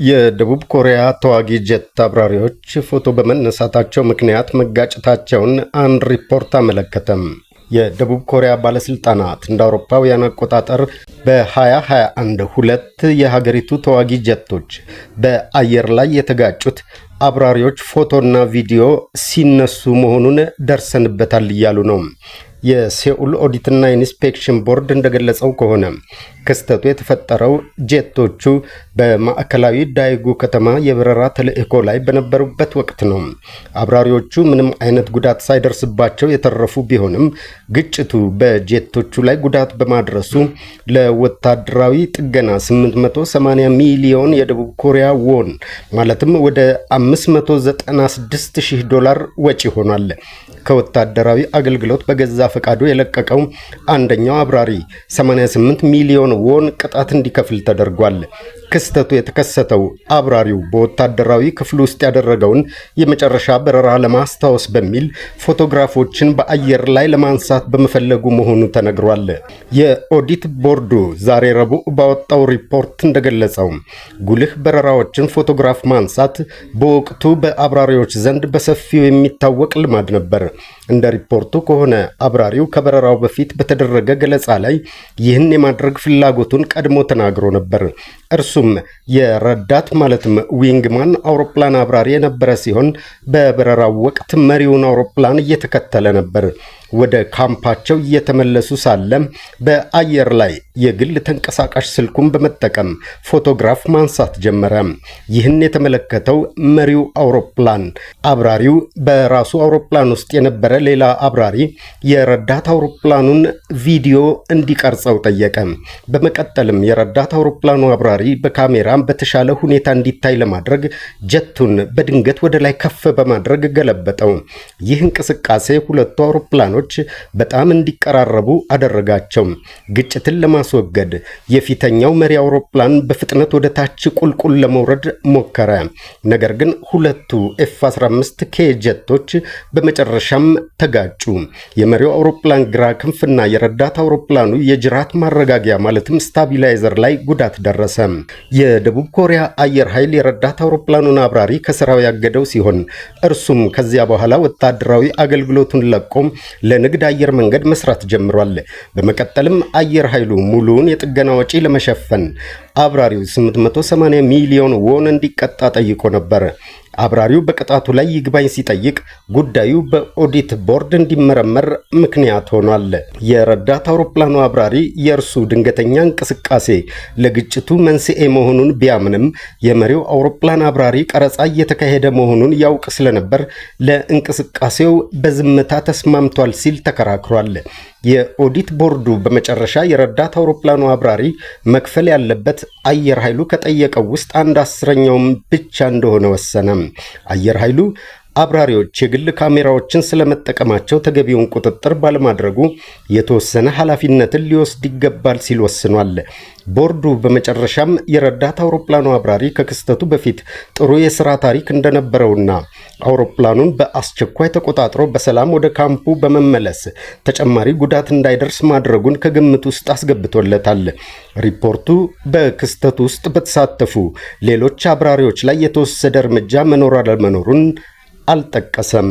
የደቡብ ኮሪያ ተዋጊ ጀት አብራሪዎች ፎቶ በመነሳታቸው ምክንያት መጋጨታቸውን አንድ ሪፖርት አመለከተም። የደቡብ ኮሪያ ባለስልጣናት እንደ አውሮፓውያን አቆጣጠር በ2021 ሁለት የሀገሪቱ ተዋጊ ጀቶች በአየር ላይ የተጋጩት አብራሪዎች ፎቶና ቪዲዮ ሲነሱ መሆኑን ደርሰንበታል እያሉ ነው። የሴኡል ኦዲትና ኢንስፔክሽን ቦርድ እንደገለጸው ከሆነ ክስተቱ የተፈጠረው ጄቶቹ በማዕከላዊ ዳይጉ ከተማ የበረራ ተልዕኮ ላይ በነበሩበት ወቅት ነው። አብራሪዎቹ ምንም አይነት ጉዳት ሳይደርስባቸው የተረፉ ቢሆንም ግጭቱ በጄቶቹ ላይ ጉዳት በማድረሱ ለወታደራዊ ጥገና 880 ሚሊዮን የደቡብ ኮሪያ ዎን ማለትም ወደ $596,000 ወጪ ሆኗል። ከወታደራዊ አገልግሎት በገዛ ፈቃዱ የለቀቀው አንደኛው አብራሪ 88 ሚሊዮን ዎን ቅጣት እንዲከፍል ተደርጓል። ክስተቱ የተከሰተው አብራሪው በወታደራዊ ክፍል ውስጥ ያደረገውን የመጨረሻ በረራ ለማስታወስ በሚል ፎቶግራፎችን በአየር ላይ ለማንሳት በመፈለጉ መሆኑ ተነግሯል። የኦዲት ቦርዱ ዛሬ ረቡዕ ባወጣው ሪፖርት እንደገለጸው ጉልህ በረራዎችን ፎቶግራፍ ማንሳት በወቅቱ በአብራሪዎች ዘንድ በሰፊው የሚታወቅ ልማድ ነበር። እንደ ሪፖርቱ ከሆነ አብራሪው ከበረራው በፊት በተደረገ ገለጻ ላይ ይህን የማድረግ ፍላጎቱን ቀድሞ ተናግሮ ነበር። እርሱም የረዳት ማለትም ዊንግማን አውሮፕላን አብራሪ የነበረ ሲሆን በበረራው ወቅት መሪውን አውሮፕላን እየተከተለ ነበር። ወደ ካምፓቸው እየተመለሱ ሳለ በአየር ላይ የግል ተንቀሳቃሽ ስልኩን በመጠቀም ፎቶግራፍ ማንሳት ጀመረ። ይህን የተመለከተው መሪው አውሮፕላን አብራሪው በራሱ አውሮፕላን ውስጥ የነበረ ሌላ አብራሪ የረዳት አውሮፕላኑን ቪዲዮ እንዲቀርጸው ጠየቀ። በመቀጠልም የረዳት አውሮፕላኑ አብራሪ በካሜራ በተሻለ ሁኔታ እንዲታይ ለማድረግ ጀቱን በድንገት ወደ ላይ ከፍ በማድረግ ገለበጠው። ይህ እንቅስቃሴ ሁለቱ አውሮፕላኖች በጣም እንዲቀራረቡ አደረጋቸው። ግጭትን ለማስወገድ የፊተኛው መሪ አውሮፕላን በፍጥነት ወደ ታች ቁልቁል ለመውረድ ሞከረ። ነገር ግን ሁለቱ F-15K ጀቶች በመጨረሻም ተጋጩ። የመሪው አውሮፕላን ግራ ክንፍና የረዳት አውሮፕላኑ የጅራት ማረጋጊያ ማለትም ስታቢላይዘር ላይ ጉዳት ደረሰ። የደቡብ ኮሪያ አየር ኃይል የረዳት አውሮፕላኑን አብራሪ ከስራው ያገደው ሲሆን እርሱም ከዚያ በኋላ ወታደራዊ አገልግሎቱን ለቆ ለንግድ አየር መንገድ መስራት ጀምሯል። በመቀጠልም አየር ኃይሉ ሙሉውን የጥገና ወጪ ለመሸፈን አብራሪው 880 ሚሊዮን ዎን እንዲቀጣ ጠይቆ ነበር። አብራሪው በቅጣቱ ላይ ይግባኝ ሲጠይቅ ጉዳዩ በኦዲት ቦርድ እንዲመረመር ምክንያት ሆኗል። የረዳት አውሮፕላኑ አብራሪ የእርሱ ድንገተኛ እንቅስቃሴ ለግጭቱ መንስኤ መሆኑን ቢያምንም የመሪው አውሮፕላን አብራሪ ቀረጻ እየተካሄደ መሆኑን ያውቅ ስለነበር ለእንቅስቃሴው በዝምታ ተስማምቷል ሲል ተከራክሯል። የኦዲት ቦርዱ በመጨረሻ የረዳት አውሮፕላኑ አብራሪ መክፈል ያለበት አየር ኃይሉ ከጠየቀው ውስጥ 1/10ኛውን ብቻ እንደሆነ ወሰነ። አየር ኃይሉ አብራሪዎች የግል ካሜራዎችን ስለመጠቀማቸው ተገቢውን ቁጥጥር ባለማድረጉ የተወሰነ ኃላፊነትን ሊወስድ ይገባል ሲል ወስኗል። ቦርዱ በመጨረሻም የረዳት አውሮፕላኑ አብራሪ ከክስተቱ በፊት ጥሩ የሥራ ታሪክ እንደነበረውና አውሮፕላኑን በአስቸኳይ ተቆጣጥሮ በሰላም ወደ ካምፑ በመመለስ ተጨማሪ ጉዳት እንዳይደርስ ማድረጉን ከግምት ውስጥ አስገብቶለታል። ሪፖርቱ በክስተቱ ውስጥ በተሳተፉ ሌሎች አብራሪዎች ላይ የተወሰደ እርምጃ መኖር አለመኖሩን አልጠቀሰም።